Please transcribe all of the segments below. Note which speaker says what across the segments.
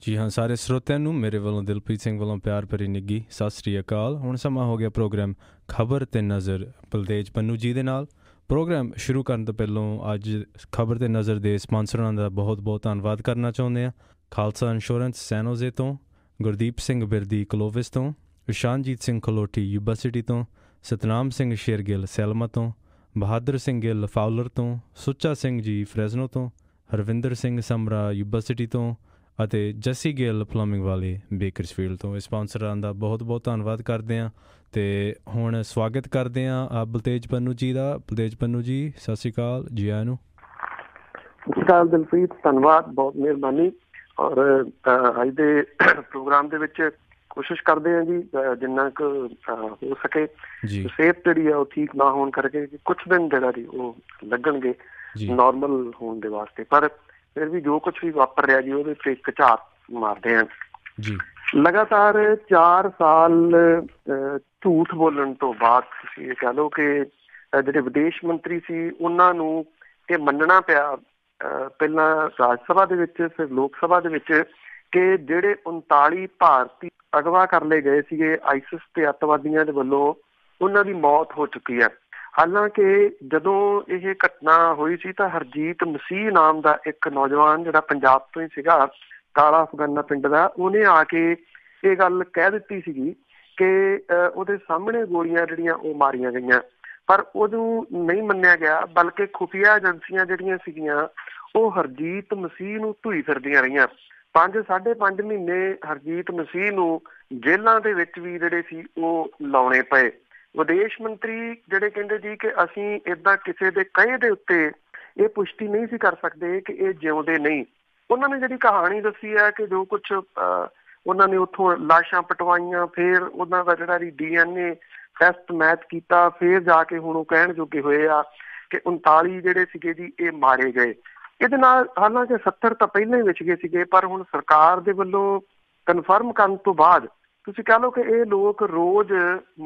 Speaker 1: ਜੀ ਹਾਂ, ਸਾਰੇ ਸਰੋਤਿਆਂ ਨੂੰ ਮੇਰੇ ਵੱਲੋਂ ਦਿਲਪ੍ਰੀਤ ਸਿੰਘ ਵੱਲੋਂ ਪਿਆਰ ਭਰੀ ਨਿੱਘੀ ਸਤਿ ਸ੍ਰੀ ਅਕਾਲ। ਹੁਣ ਸਮਾਂ ਹੋ ਗਿਆ ਪ੍ਰੋਗਰਾਮ ਖਬਰ ਤੇ ਨਜ਼ਰ ਬਲਤੇਜ ਪੰਨੂ ਜੀ ਦੇ ਨਾਲ। ਪ੍ਰੋਗਰਾਮ ਸ਼ੁਰੂ ਕਰਨ ਤੋਂ ਪਹਿਲਾਂ ਅੱਜ ਖਬਰ ਤੇ ਨਜ਼ਰ ਦੇ ਸਪਾਂਸਰਾਂ ਦਾ ਬਹੁਤ ਬਹੁਤ ਧੰਨਵਾਦ ਕਰਨਾ ਚਾਹੁੰਦੇ ਹਾਂ। ਖਾਲਸਾ ਇੰਸ਼ੋਰੈਂਸ ਸੈਨੋਜ਼ੇ ਤੋਂ, ਗੁਰਦੀਪ ਸਿੰਘ ਬਿਰਦੀ ਕਲੋਵਿਸ ਤੋਂ, ਇਸ਼ਾਨਜੀਤ ਸਿੰਘ ਖਲੋਟੀ ਯੂਬਾ ਸਿਟੀ ਤੋਂ, ਸਤਨਾਮ ਸਿੰਘ ਸ਼ੇਰਗਿੱਲ ਸੈਲਮਾ ਤੋਂ, ਬਹਾਦਰ ਸਿੰਘ ਗਿੱਲ ਫਾਊਲਰ ਤੋਂ, ਸੁੱਚਾ ਸਿੰਘ ਜੀ ਫਰੈਜ਼ਨੋ ਤੋਂ, ਹਰਵਿੰਦਰ ਸਿੰਘ ਸਮਰਾ ਯੂਬਾ ਸਿਟੀ ਤੋਂ ਅਤੇ ਜੱਸੀ ਗਿੱਲ ਪਲੰਬਿੰਗ ਵਾਲੇ ਬੇਕਰਸਫੀਲਡ ਤੋਂ। ਸਪਾਂਸਰਾਂ ਦਾ ਬਹੁਤ ਬਹੁਤ ਧੰਨਵਾਦ ਕਰਦੇ ਹਾਂ। ਅਤੇ ਹੁਣ ਸਵਾਗਤ ਕਰਦੇ ਹਾਂ ਬਲਤੇਜ ਪੰਨੂ ਜੀ ਦਾ। ਬਲਤੇਜ ਪੰਨੂ ਜੀ, ਸਤਿ ਸ਼੍ਰੀ ਅਕਾਲ, ਜੀ ਆਇਆਂ ਨੂੰ।
Speaker 2: ਸਤਿ ਸ਼੍ਰੀ ਅਕਾਲ ਦਿਲਪ੍ਰੀਤ, ਧੰਨਵਾਦ, ਬਹੁਤ ਮਿਹਰਬਾਨੀ। ਔਰ ਅੱਜ ਦੇ ਪ੍ਰੋਗਰਾਮ ਦੇ ਵਿੱਚ ਕੋਸ਼ਿਸ਼ ਕਰਦੇ ਹਾਂ ਜੀ ਜਿੰਨਾ ਕੁ ਹੋ ਸਕੇ। ਸਿਹਤ ਜਿਹੜੀ ਆ ਉਹ ਠੀਕ ਨਾ ਹੋਣ ਕਰਕੇ ਕੁਛ ਦਿਨ ਜਿਹੜਾ ਜੀ ਉਹ ਲੱਗਣਗੇ ਨੋਰਮਲ ਹੋਣ ਦੇ ਵਾਸਤੇ, ਪਰ ਫਿਰ ਵੀ ਜੋ ਕੁਛ ਵੀ ਵਾਪਰ ਰਿਹਾ ਜੀ ਉਹਦੇ ਤੇ ਇੱਕ ਝਾਤ ਮਾਰਦੇ ਹਾਂ ਜੀ। ਲਗਾਤਾਰ 4 ਸਾਲ ਝੂਠ ਬੋਲਣ ਤੋਂ ਬਾਅਦ ਤੁਸੀਂ ਇਹ ਕਹਿ ਲਓ ਕਿ ਜਿਹੜੇ ਵਿਦੇਸ਼ ਮੰਤਰੀ ਸੀ ਉਹਨਾਂ ਨੂੰ ਇਹ ਮੰਨਣਾ ਪਿਆ, ਪਹਿਲਾਂ ਰਾਜ ਸਭਾ ਦੇ ਵਿੱਚ ਫਿਰ ਲੋਕ ਸਭਾ ਦੇ ਵਿੱਚ, ਕਿ ਜਿਹੜੇ 39 ਭਾਰਤੀ ਅਗਵਾ ਕਰ ਲਏ ਗਏ ਸੀਗੇ ਆਈਸਿਸ ਤੇ ਅੱਤਵਾਦੀਆਂ ਦੇ ਵੱਲੋਂ, ਉਹਨਾਂ ਦੀ ਮੌਤ ਹੋ ਚੁੱਕੀ ਹੈ। ਹਾਲਾਂਕਿ ਜਦੋਂ ਇਹ ਘਟਨਾ ਹੋਈ ਸੀ ਤਾਂ ਹਰਜੀਤ ਮਸੀਹ ਨਾਮ ਦਾ ਇੱਕ ਨੌਜਵਾਨ ਜਿਹੜਾ ਪੰਜਾਬ ਤੋਂ ਹੀ ਸੀਗਾ, ਕਾਲਾ ਅਫਗਾਨਾ ਪਿੰਡ ਦਾ, ਉਹਨੇ ਆ ਕੇ ਇਹ ਗੱਲ ਕਹਿ ਦਿੱਤੀ ਸੀਗੀ ਕਿ ਉਹਦੇ ਸਾਹਮਣੇ ਗੋਲੀਆਂ ਜਿਹੜੀਆਂ ਉਹ ਮਾਰੀਆਂ ਗਈਆਂ, ਪਰ ਉਹਨੂੰ ਨਹੀਂ ਮੰਨਿਆ ਗਿਆ, ਬਲਕਿ ਖੁਫੀਆ ਏਜੰਸੀਆਂ ਜਿਹੜੀਆਂ ਸੀਗੀਆਂ ਉਹ ਹਰਜੀਤ ਮਸੀਹ ਨੂੰ ਧੂਈ ਫਿਰਦੀਆਂ ਰਹੀਆਂ। 5-5.5 ਮਹੀਨੇ ਹਰਜੀਤ ਮਸੀਹ ਨੂੰ ਜੇਲ੍ਹਾਂ ਦੇ ਵਿੱਚ ਵੀ ਜਿਹੜੇ ਸੀ ਉਹ ਲਾਉਣੇ ਪਏ। ਵਿਦੇਸ਼ ਮੰਤਰੀ ਜਿਹੜੇ ਕਹਿੰਦੇ ਜੀ ਕਿ ਅਸੀਂ ਏਦਾਂ ਕਿਸੇ ਦੇ ਕਹੇ ਦੇ ਉੱਤੇ ਇਹ ਪੁਸ਼ਟੀ ਨਹੀਂ ਸੀ ਕਰ ਸਕਦੇ ਕਿ ਇਹ ਜਿਉਂਦੇ ਨਹੀਂ। ਉਹਨਾਂ ਨੇ ਜਿਹੜੀ ਕਹਾਣੀ ਦੱਸੀ ਹੈ ਕਿ ਜੋ ਕੁਛ ਉਹਨਾਂ ਨੇ ਉੱਥੋਂ ਲਾਸ਼ਾਂ ਪਟਵਾਈਆਂ, ਫਿਰ ਉਹਨਾਂ ਦਾ ਜਿਹੜਾ DNA ਟੈਸਟ ਮੈਚ ਕੀਤਾ, ਫਿਰ ਜਾ ਕੇ ਹੁਣ ਉਹ ਕਹਿਣ ਜੋਗੇ ਹੋਏ ਆ ਕਿ 39 ਜਿਹੜੇ ਸੀਗੇ ਜੀ ਇਹ ਮਾਰੇ ਗਏ। ਇਹਦੇ ਨਾਲ ਹਾਲਾਂਕਿ 70 ਤਾਂ ਪਹਿਲਾਂ ਹੀ ਵਿਛ ਗਏ ਸੀਗੇ, ਪਰ ਹੁਣ ਸਰਕਾਰ ਦੇ ਵੱਲੋਂ ਕਨਫਰਮ ਕਰਨ ਤੋਂ ਬਾਅਦ ਤੁਸੀਂ ਕਹਿ ਲਓ ਕਿ ਇਹ ਲੋਕ ਰੋਜ਼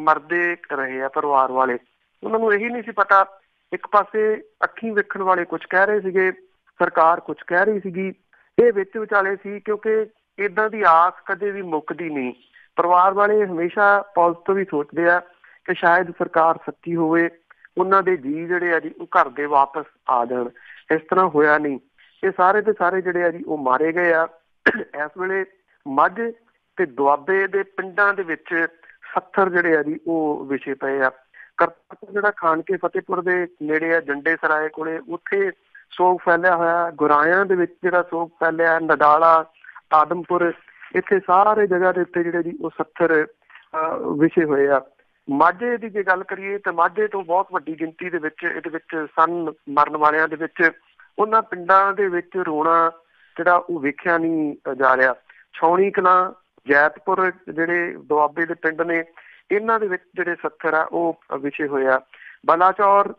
Speaker 2: ਮਰਦੇ ਰਹੇ ਆ। ਪਰਿਵਾਰ ਵਾਲੇ, ਉਹਨਾਂ ਨੂੰ ਇਹੀ ਨਹੀਂ ਸੀ ਪਤਾ, ਇੱਕ ਪਾਸੇ ਅੱਖੀਂ ਵੇਖਣ ਵਾਲੇ ਕੁਛ ਕਹਿ ਰਹੇ ਸੀਗੇ, ਸਰਕਾਰ ਕੁਛ ਕਹਿ ਰਹੀ ਸੀਗੀ, ਇਹ ਵਿੱਚ ਵਿਚਾਲੇ ਸੀ, ਕਿਉਂਕਿ ਏਦਾਂ ਦੀ ਆਸ ਕਦੇ ਵੀ ਮੁੱਕਦੀ ਨਹੀਂ। ਪਰਿਵਾਰ ਵਾਲੇ ਹਮੇਸ਼ਾ ਪੋਜ਼ਿਟਿਵ ਹੀ ਸੋਚਦੇ ਆ ਕਿ ਸ਼ਾਇਦ ਸਰਕਾਰ ਸੱਚੀ ਹੋਵੇ, ਉਹਨਾਂ ਦੇ ਜੀਅ ਜਿਹੜੇ ਆ ਜੀ ਉਹ ਘਰ ਦੇ ਵਾਪਸ ਆ ਜਾਣ। ਇਸ ਤਰ੍ਹਾਂ ਹੋਇਆ ਨਹੀਂ, ਇਹ ਸਾਰੇ ਦੇ ਸਾਰੇ ਜਿਹੜੇ ਆ ਜੀ ਉਹ ਮਾਰੇ ਗਏ ਆ। ਇਸ ਵੇਲੇ ਮਾਝੇ ਤੇ ਦੁਆਬੇ ਦੇ ਪਿੰਡਾਂ ਦੇ ਵਿੱਚ 70 ਜਿਹੜੇ ਆ ਜੀ ਉਹ ਵਿਛੇ ਪਏ ਆ। ਕਰਤਾਰਪੁਰ ਜਿਹੜਾ ਖਾਨਕੇ ਫਤਿਹਪੁਰ ਦੇ ਨੇੜੇ ਆ, ਜੰਡੇ ਸਰਾਏ ਕੋਲੇ, ਉੱਥੇ ਸੋਗ ਫੈਲਿਆ ਹੋਇਆ। ਗੁਰਾਇਆਂ ਦੇ ਵਿੱਚ ਜਿਹੜਾ ਸੋਗ ਫੈਲਿਆ, ਨਡਾਲਾ, ਆਦਮਪੁਰ, ਇੱਥੇ ਸਾਰੇ ਜਗ੍ਹਾ ਦੇ ਉੱਤੇ ਜਿਹੜੇ ਜੀ ਉਹ 70 ਵਿਛੇ ਹੋਏ ਆ। ਮਾਝੇ ਦੀ ਜੇ ਗੱਲ ਕਰੀਏ ਤਾਂ ਮਾਝੇ ਤੋਂ ਬਹੁਤ ਵੱਡੀ ਗਿਣਤੀ ਦੇ ਵਿੱਚ ਇਹਦੇ ਵਿੱਚ ਸਨ ਮਰਨ ਵਾਲਿਆਂ ਦੇ ਵਿੱਚ। ਉਹਨਾਂ ਪਿੰਡਾਂ ਦੇ ਵਿੱਚ ਰੋਣਾ ਜਿਹੜਾ ਉਹ ਵੇਖਿਆ ਨਹੀਂ ਜਾ ਰਿਹਾ। ਛਾਉਣੀ ਕਲਾਂ, ਜੈਤਪੁਰ ਜਿਹੜੇ ਦੁਆਬੇ ਦੇ ਪਿੰਡ ਨੇ, ਇਹਨਾਂ ਦੇ ਵਿੱਚ ਜਿਹੜੇ 70 ਆ ਉਹ ਵਿਛੇ ਹੋਏ ਆ। ਬਲਾਚੌਰ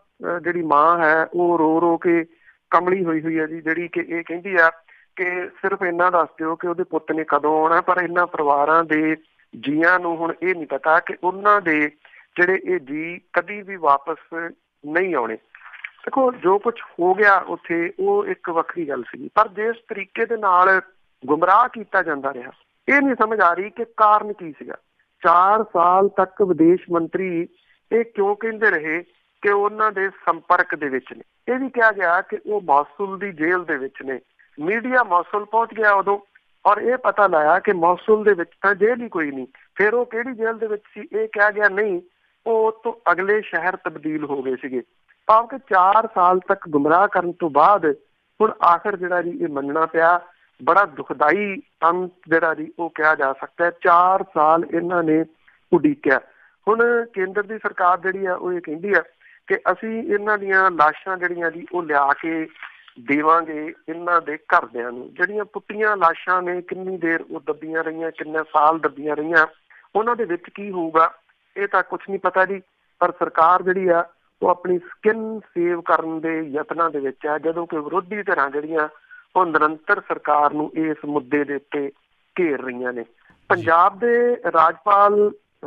Speaker 2: ਜਿਹੜੀ ਮਾਂ ਹੈ ਉਹ ਰੋ ਰੋ ਕੇ ਕਮਲੀ ਹੋਈ ਹੈ ਜੀ, ਜਿਹੜੀ ਕਿ ਇਹ ਕਹਿੰਦੀ ਆ ਕਿ ਸਿਰਫ ਇੰਨਾ ਦੱਸ ਦਿਓ ਕਿ ਉਹਦੇ ਪੁੱਤ ਨੇ ਕਦੋਂ ਆਉਣਾ, ਪਰ ਇਹਨਾਂ ਪਰਿਵਾਰਾਂ ਦੇ ਜੀਆਂ ਨੂੰ ਹੁਣ ਇਹ ਨਹੀਂ ਪਤਾ ਕਿ ਉਹਨਾਂ ਦੇ ਜਿਹੜੇ ਇਹ ਜੀਅ ਕਦੀ ਵੀ ਵਾਪਸ ਨਹੀਂ ਆਉਣੇ। ਦੇਖੋ, ਜੋ ਕੁਛ ਹੋ ਗਿਆ ਉੱਥੇ ਉਹ ਇੱਕ ਵੱਖਰੀ ਗੱਲ ਸੀਗੀ, ਪਰ ਜਿਸ ਤਰੀਕੇ ਦੇ ਨਾਲ ਗੁੰਮਰਾਹ ਕੀਤਾ ਜਾਂਦਾ ਰਿਹਾ, ਇਹ ਨਹੀਂ ਸਮਝ ਆ ਰਹੀ ਕਿ ਕਾਰਨ ਕੀ ਸੀਗਾ। 4 ਸਾਲ ਤੱਕ ਵਿਦੇਸ਼ ਮੰਤਰੀ ਇਹ ਕਿਉਂ ਕਹਿੰਦੇ ਰਹੇ ਕਿ ਉਹਨਾਂ ਦੇ ਸੰਪਰਕ ਦੇ ਵਿੱਚ ਨੇ। ਇਹ ਵੀ ਕਿਹਾ ਗਿਆ ਕਿ ਉਹ ਮੌਸੂਲ ਦੀ ਜੇਲ੍ਹ ਦੇ ਵਿੱਚ ਨੇ। ਮੀਡੀਆ ਮੌਸੂਲ ਪਹੁੰਚ ਗਿਆ ਉਦੋਂ, ਔਰ ਇਹ ਪਤਾ ਲਾਇਆ ਕਿ ਮੌਸੂਲ ਦੇ ਵਿੱਚ ਤਾਂ ਜੇਲ੍ਹ ਹੀ ਕੋਈ ਨਹੀਂ। ਫਿਰ ਉਹ ਕਿਹੜੀ ਜੇਲ੍ਹ ਦੇ ਵਿੱਚ ਸੀ ਇਹ ਕਿਹਾ ਗਿਆ ਨਹੀਂ, ਉਹ ਤੋਂ ਅਗਲੇ ਸ਼ਹਿਰ ਤਬਦੀਲ ਹੋ ਗਏ ਸੀਗੇ। ਭਾਵ ਕਿ 4 ਸਾਲ ਤੱਕ ਗੁੰਮਰਾਹ ਕਰਨ ਤੋਂ ਬਾਅਦ ਹੁਣ ਆਖਿਰ ਜਿਹੜਾ ਜੀ ਇਹ ਮੰਨਣਾ ਪਿਆ। ਬੜਾ ਦੁਖਦਾਈ ਅੰਤ ਜਿਹੜਾ ਜੀ ਉਹ ਕਿਹਾ ਜਾ ਸਕਦਾ ਹੈ। 4 ਸਾਲ ਇਹਨਾਂ ਨੇ ਉਡੀਕਿਆ। ਹੁਣ ਕੇਂਦਰ ਦੀ ਸਰਕਾਰ ਜਿਹੜੀ ਆ ਉਹ ਇਹ ਕਹਿੰਦੀ ਆ ਕਿ ਅਸੀਂ ਇਹਨਾਂ ਦੀਆਂ ਲਾਸ਼ਾਂ ਜਿਹੜੀਆਂ ਜੀ ਉਹ ਲਿਆ ਕੇ ਦੇਵਾਂਗੇ ਇਹਨਾਂ ਦੇ ਘਰਦਿਆਂ ਨੂੰ। ਜਿਹੜੀਆਂ ਪੁੱਟੀਆਂ ਲਾਸ਼ਾਂ ਨੇ, ਕਿੰਨੀ ਦੇਰ ਉਹ ਦੱਬੀਆਂ ਰਹੀਆਂ, ਕਿੰਨੇ ਸਾਲ ਦੱਬੀਆਂ ਰਹੀਆਂ, ਉਹਨਾਂ ਦੇ ਵਿੱਚ ਕੀ ਹੋਊਗਾ ਇਹ ਤਾਂ ਕੁਛ ਨਹੀਂ ਪਤਾ ਜੀ। ਪਰ ਸਰਕਾਰ ਜਿਹੜੀ ਆ ਉਹ ਆਪਣੀ ਸਕਿਨ ਸੇਵ ਕਰਨ ਦੇ ਯਤਨਾਂ ਦੇ ਵਿੱਚ ਆ, ਜਦੋਂ ਕਿ ਵਿਰੋਧੀ ਧਿਰਾਂ ਜਿਹੜੀਆਂ ਉਹ ਨਿਰੰਤਰ ਸਰਕਾਰ ਨੂੰ ਇਸ ਮੁੱਦੇ ਦੇ ਉੱਤੇ ਘੇਰ ਰਹੀਆਂ ਨੇ। ਪੰਜਾਬ ਦੇ ਰਾਜਪਾਲ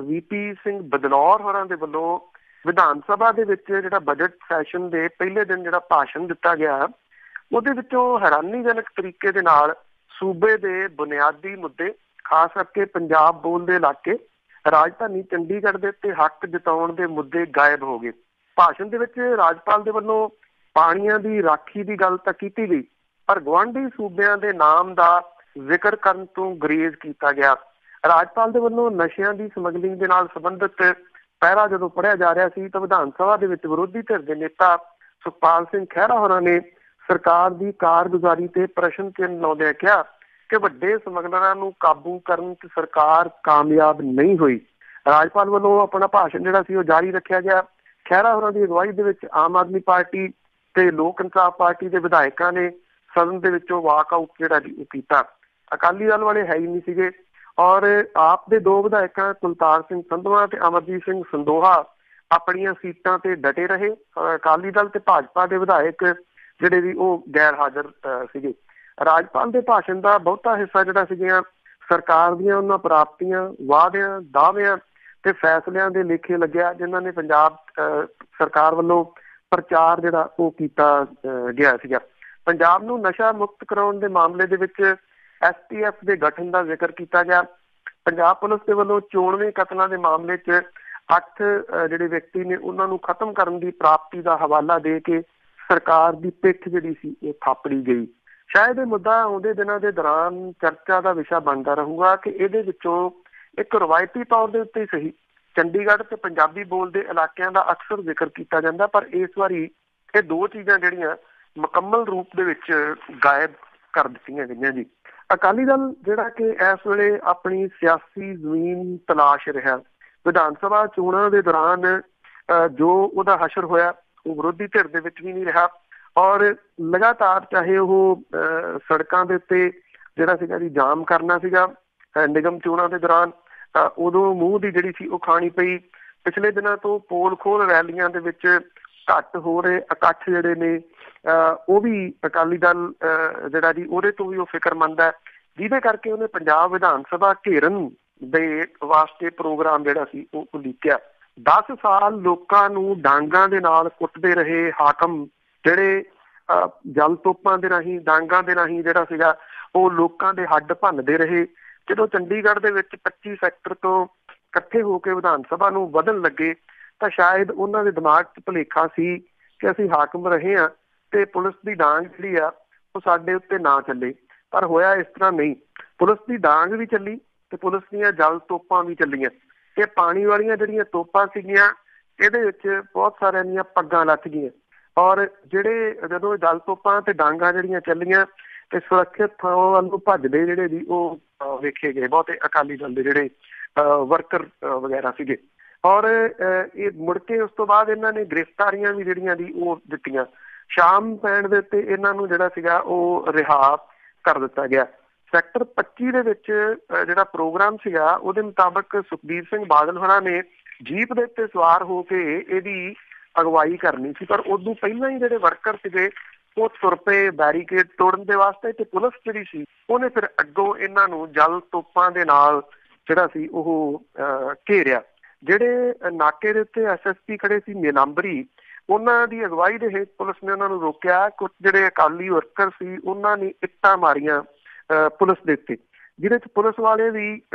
Speaker 2: VP ਸਿੰਘ ਬਦਨੌਰ ਹੋਰਾਂ ਦੇ ਵੱਲੋਂ ਵਿਧਾਨ ਸਭਾ ਦੇ ਵਿੱਚ ਜਿਹੜਾ ਬਜਟ ਸੈਸ਼ਨ ਦੇ ਪਹਿਲੇ ਦਿਨ ਜਿਹੜਾ ਭਾਸ਼ਣ ਦਿੱਤਾ ਗਿਆ, ਉਹਦੇ ਵਿੱਚੋਂ ਹੈਰਾਨੀਜਨਕ ਤਰੀਕੇ ਦੇ ਨਾਲ ਸੂਬੇ ਦੇ ਬੁਨਿਆਦੀ ਮੁੱਦੇ, ਖਾਸ ਕਰਕੇ ਪੰਜਾਬ ਬੋਲਦੇ ਇਲਾਕੇ, ਰਾਜਧਾਨੀ ਚੰਡੀਗੜ੍ਹ ਦੇ ਉੱਤੇ ਹੱਕ ਜਤਾਉਣ ਦੇ ਮੁੱਦੇ ਗਾਇਬ ਹੋ ਗਏ। ਭਾਸ਼ਣ ਦੇ ਵਿੱਚ ਰਾਜਪਾਲ ਦੇ ਵੱਲੋਂ ਪਾਣੀਆਂ ਦੀ ਰਾਖੀ ਦੀ ਗੱਲ ਤਾਂ ਕੀਤੀ ਗਈ, ਪਰ ਗੁਆਂਢੀ ਸੂਬਿਆਂ ਦੇ ਨਾਮ ਦਾ ਜ਼ਿਕਰ ਕਰਨ ਤੋਂ ਗੁਰੇਜ਼ ਕੀਤਾ ਗਿਆ। ਰਾਜਪਾਲ ਦੇ ਵੱਲੋਂ ਨਸ਼ਿਆਂ ਦੀ ਸਮਗਲਿੰਗ ਦੇ ਨਾਲ ਸੰਬੰਧਿਤ ਪਹਿਰਾ ਜਦੋਂ ਪੜ੍ਹਿਆ ਜਾ ਰਿਹਾ ਸੀ ਤਾਂ ਵਿਧਾਨ ਸਭਾ ਦੇ ਵਿੱਚ ਵਿਰੋਧੀ ਧਿਰ ਦੇ ਨੇਤਾ ਸੁਖਪਾਲ ਸਿੰਘ ਖਹਿਰਾ ਹੋਰਾਂ ਨੇ ਸਰਕਾਰ ਦੀ ਕਾਰਗੁਜ਼ਾਰੀ ਤੇ ਪ੍ਰਸ਼ਨ ਚਿੰਨ੍ਹ ਲਾਉਂਦਿਆਂ ਕਿਹਾ ਕਿ ਵੱਡੇ ਸਮਗਲਰਾਂ ਨੂੰ ਕਾਬੂ ਕਰਨ 'ਚ ਸਰਕਾਰ ਕਾਮਯਾਬ ਨਹੀਂ ਹੋਈ। ਰਾਜਪਾਲ ਵੱਲੋਂ ਆਪਣਾ ਭਾਸ਼ਣ ਜਿਹੜਾ ਸੀ ਉਹ ਜਾਰੀ ਰੱਖਿਆ ਗਿਆ। ਖਹਿਰਾ ਹੋਰਾਂ ਦੀ ਅਗਵਾਈ ਦੇ ਵਿੱਚ ਆਮ ਆਦਮੀ ਪਾਰਟੀ ਤੇ ਲੋਕ ਇਨਸਾਫ ਪਾਰਟੀ ਦੇ ਵਿਧਾਇਕਾਂ ਨੇ ਸਦਨ ਦੇ ਵਿੱਚੋਂ ਵਾਕਆਊਟ ਜਿਹੜਾ ਜੀ ਉਹ ਕੀਤਾ। ਅਕਾਲੀ ਦਲ ਵਾਲੇ ਹੈ ਹੀ ਨਹੀਂ ਸੀਗੇ ਔਰ ਆਪ ਦੇ ਦੋ ਵਿਧਾਇਕਾਂ ਕੁਲਤਾਰ ਸਿੰਘ ਸੰਧਵਾ ਤੇ ਅਮਰਜੀਤ ਸਿੰਘ ਸੰਦੋਹਾ ਆਪਣੀਆਂ ਸੀਟਾਂ ਤੇ ਡਟੇ ਰਹੇ। ਅਕਾਲੀ ਦਲ ਤੇ ਭਾਜਪਾ ਦੇ ਵਿਧਾਇਕ ਜਿਹੜੇ ਵੀ ਉਹ ਗੈਰ ਹਾਜ਼ਰ ਸੀਗੇ। ਰਾਜਪਾਲ ਦੇ ਭਾਸ਼ਣ ਦਾ ਬਹੁਤਾ ਹਿੱਸਾ ਜਿਹੜਾ ਸੀਗੀਆਂ ਸਰਕਾਰ ਦੀਆਂ ਉਹਨਾਂ ਪ੍ਰਾਪਤੀਆਂ, ਵਾਅਦਿਆਂ, ਦਾਅਵਿਆਂ ਤੇ ਫੈਸਲਿਆਂ ਦੇ ਲੇਖੇ ਲੱਗਿਆ ਜਿਨ੍ਹਾਂ ਨੇ ਪੰਜਾਬ ਸਰਕਾਰ ਵੱਲੋਂ ਪ੍ਰਚਾਰ ਜਿਹੜਾ ਉਹ ਕੀਤਾ ਗਿਆ ਸੀਗਾ। ਪੰਜਾਬ ਨੂੰ ਨਸ਼ਾ ਮੁਕਤ ਕਰਾਉਣ ਦੇ ਮਾਮਲੇ ਦੇ ਵਿੱਚ STF ਦੇ ਗਠਨ ਦਾ ਜ਼ਿਕਰ ਕੀਤਾ ਗਿਆ। ਪੰਜਾਬ ਪੁਲਿਸ ਦੇ ਵੱਲੋਂ ਚੋਣਵੇਂ ਕਤਲਾਂ ਦੇ ਮਾਮਲੇ 'ਚ 8 ਜਿਹੜੇ ਵਿਅਕਤੀ ਨੇ ਉਹਨਾਂ ਨੂੰ ਖਤਮ ਕਰਨ ਦੀ ਪ੍ਰਾਪਤੀ ਦਾ ਹਵਾਲਾ ਦੇ ਕੇ ਸਰਕਾਰ ਦੀ ਪਿੱਠ ਜਿਹੜੀ ਸੀ ਉਹ ਥਾਪੜੀ ਗਈ। ਸ਼ਾਇਦ ਇਹ ਮੁੱਦਾ ਆਉਂਦੇ ਦਿਨਾਂ ਦੇ ਦੌਰਾਨ ਚਰਚਾ ਦਾ ਵਿਸ਼ਾ ਬਣਦਾ ਰਹੂਗਾ ਕਿ ਇਹਦੇ ਵਿੱਚੋਂ ਇੱਕ ਰਵਾਇਤੀ ਤੌਰ ਦੇ ਉੱਤੇ ਸਹੀ ਚੰਡੀਗੜ੍ਹ ਤੇ ਪੰਜਾਬੀ ਬੋਲਦੇ ਇਲਾਕਿਆਂ ਦਾ ਅਕਸਰ ਜ਼ਿਕਰ ਕੀਤਾ ਜਾਂਦਾ, ਪਰ ਇਸ ਵਾਰੀ ਇਹ ਦੋ ਚੀਜ਼ਾਂ ਜਿਹੜੀਆਂ ਮੁਕੰਮਲ ਰੂਪ ਦੇ ਵਿੱਚ ਗਾਇਬ ਕਰ ਦਿੱਤੀਆਂ ਗਈਆਂ ਜੀ। ਅਕਾਲੀ ਦਲ ਜਿਹੜਾ ਕਿ ਇਸ ਵੇਲੇ ਆਪਣੀ ਸਿਆਸੀ ਜ਼ਮੀਨ ਤਲਾਸ਼ ਰਿਹਾ। ਵਿਧਾਨ ਸਭਾ ਚੋਣਾਂ ਦੇ ਦੌਰਾਨ ਜੋ ਉਹਦਾ ਹਸ਼ਰ ਹੋਇਆ ਉਹ ਵਿਰੋਧੀ ਧਿਰ ਦੇ ਵਿੱਚ ਵੀ ਨਹੀਂ ਰਿਹਾ ਔਰ ਲਗਾਤਾਰ ਚਾਹੇ ਉਹ ਸੜਕਾਂ ਦੇ ਉੱਤੇ ਜਿਹੜਾ ਸੀਗਾ ਜੀ ਜਾਮ ਕਰਨਾ ਸੀਗਾ ਨਿਗਮ ਚੋਣਾਂ ਦੇ ਦੌਰਾਨ, ਉਦੋਂ ਮੂੰਹ ਦੀ ਜਿਹੜੀ ਸੀ ਉਹ ਖਾਣੀ ਪਈ। ਪਿਛਲੇ ਦਿਨਾਂ ਤੋਂ ਪੋਲ ਖੋਲ ਰੈਲੀਆਂ ਦੇ ਵਿੱਚ ਘੱਟ ਹੋ ਰਹੇ ਇਕੱਠ ਜਿਹੜੇ ਨੇ ਉਹ ਵੀ ਅਕਾਲੀ ਦਲ ਜਿਹੜਾ ਜੀ ਉਹਦੇ ਤੋਂ ਵੀ ਉਹ ਫਿਕਰਮੰਦ ਹੈ, ਜਿਹਦੇ ਕਰਕੇ ਉਹਨੇ ਪੰਜਾਬ ਵਿਧਾਨ ਸਭਾ ਘੇਰਨ ਦੇ ਵਾਸਤੇ ਪ੍ਰੋਗਰਾਮ ਜਿਹੜਾ ਸੀ ਉਹ ਉਲੀਕਿਆ। 10 ਸਾਲ ਲੋਕਾਂ ਨੂੰ ਡਾਂਗਾਂ ਦੇ ਨਾਲ ਕੁੱਟਦੇ ਰਹੇ ਹਾਕਮ ਜਿਹੜੇ ਜਲ ਤੋਪਾਂ ਦੇ ਰਾਹੀਂ, ਡਾਂਗਾਂ ਦੇ ਰਾਹੀਂ ਜਿਹੜਾ ਸੀਗਾ ਉਹ ਲੋਕਾਂ ਦੇ ਹੱਡ ਭੰਨਦੇ ਰਹੇ। ਜਦੋਂ ਚੰਡੀਗੜ੍ਹ ਦੇ ਵਿੱਚ 25 ਸੈਕਟਰ ਤੋਂ ਇਕੱਠੇ ਹੋ ਕੇ ਵਿਧਾਨ ਸਭਾ ਨੂੰ ਵਧਣ ਲੱਗੇ ਤਾਂ ਸ਼ਾਇਦ ਉਹਨਾਂ ਦੇ ਦਿਮਾਗ 'ਚ ਭੁਲੇਖਾ ਸੀ ਕਿ ਅਸੀਂ ਹਾਕਮ ਰਹੇ ਹਾਂ ਤੇ ਪੁਲਿਸ ਦੀ ਡਾਂਗ ਜਿਹੜੀ ਆ ਉਹ ਸਾਡੇ ਉੱਤੇ ਨਾ ਚੱਲੇ, ਪਰ ਹੋਇਆ ਇਸ ਤਰ੍ਹਾਂ ਨਹੀਂ। ਪੁਲਿਸ ਦੀ ਡਾਂਗ ਵੀ ਚੱਲੀ ਤੇ ਪੁਲਿਸ ਦੀਆਂ ਜਲ ਤੋਪਾਂ ਵੀ ਚੱਲੀਆਂ। ਇਹ ਪਾਣੀ ਵਾਲੀਆਂ ਜਿਹੜੀਆਂ ਤੋਪਾਂ ਸੀਗੀਆਂ ਇਹਦੇ ਵਿੱਚ ਬਹੁਤ ਸਾਰਿਆਂ ਦੀਆਂ ਪੱਗਾਂ ਲੱਥ ਗਈਆਂ ਔਰ ਜਿਹੜੇ ਜਦੋਂ ਜਲ ਤੋਪਾਂ ਤੇ ਡਾਂਗਾਂ ਜਿਹੜੀਆਂ ਚੱਲੀਆਂ ਤੇ ਸੁਰੱਖਿਅਤ ਥਾਵਾਂ ਵੱਲ ਨੂੰ ਭੱਜਦੇ ਜਿਹੜੇ ਵੀ ਉਹ ਵੇਖੇ ਗਏ ਬਹੁਤੇ ਅਕਾਲੀ ਦਲ ਦੇ ਜਿਹੜੇ ਵਰਕਰ ਵਗੈਰਾ ਸੀਗੇ ਔਰ ਇਹ ਮੁੜ ਕੇ ਉਸ ਤੋਂ ਬਾਅਦ ਇਹਨਾਂ ਨੇ ਗ੍ਰਿਫਤਾਰੀਆਂ ਵੀ ਜਿਹੜੀਆਂ ਦੀ ਉਹ ਦਿੱਤੀਆਂ। ਸ਼ਾਮ ਪੈਣ ਦੇ ਉੱਤੇ ਇਹਨਾਂ ਨੂੰ ਜਿਹੜਾ ਸੀਗਾ ਉਹ ਰਿਹਾ ਕਰ ਦਿੱਤਾ ਗਿਆ। ਸੈਕਟਰ 25 ਦੇ ਵਿੱਚ ਜਿਹੜਾ ਪ੍ਰੋਗਰਾਮ ਸੀਗਾ ਉਹਦੇ ਮੁਤਾਬਕ ਸੁਖਬੀਰ ਸਿੰਘ ਬਾਦਲ ਹੋਰਾਂ ਨੇ ਜੀਪ ਦੇ ਉੱਤੇ ਸਵਾਰ ਹੋ ਕੇ ਇਹਦੀ ਅਗਵਾਈ ਕਰਨੀ ਸੀ, ਪਰ ਉਦੋਂ ਪਹਿਲਾਂ ਹੀ ਜਿਹੜੇ ਵਰਕਰ ਸੀਗੇ ਉਹ ਤੁਰ ਪਏ ਬੈਰੀਕੇਡ ਤੋੜਨ ਦੇ ਵਾਸਤੇ ਤੇ ਪੁਲਿਸ ਜਿਹੜੀ ਸੀ ਉਹਨੇ ਫਿਰ ਅੱਗੋਂ ਇਹਨਾਂ ਨੂੰ ਜਲ ਤੋਪਾਂ ਦੇ ਨਾਲ ਜਿਹੜਾ ਸੀ ਉਹ ਘੇਰਿਆ। ਜਿਹੜੇ ਨਾਕੇ ਦੇ ਉੱਤੇ SSP ਖੜੇ ਸੀ ਨੀਲਾਂਬਰੀ, ਉਹਨਾਂ ਦੀ ਅਗਵਾਈ ਦੇ ਹੇਠ ਪੁਲਿਸ ਨੇ ਉਹਨਾਂ ਨੂੰ ਰੋਕਿਆ। ਕੁਝ ਜਿਹੜੇ ਅਕਾਲੀ ਵਰਕਰ ਸੀ ਉਹਨਾਂ ਨੇ ਇੱਟਾਂ ਮਾਰੀਆਂ ਪੁਲਿਸ ਦੇ ਉੱਤੇ, ਜਿਹਦੇ ਚ ਪੁਲਿਸ ਵਾਲੇ ਵੀ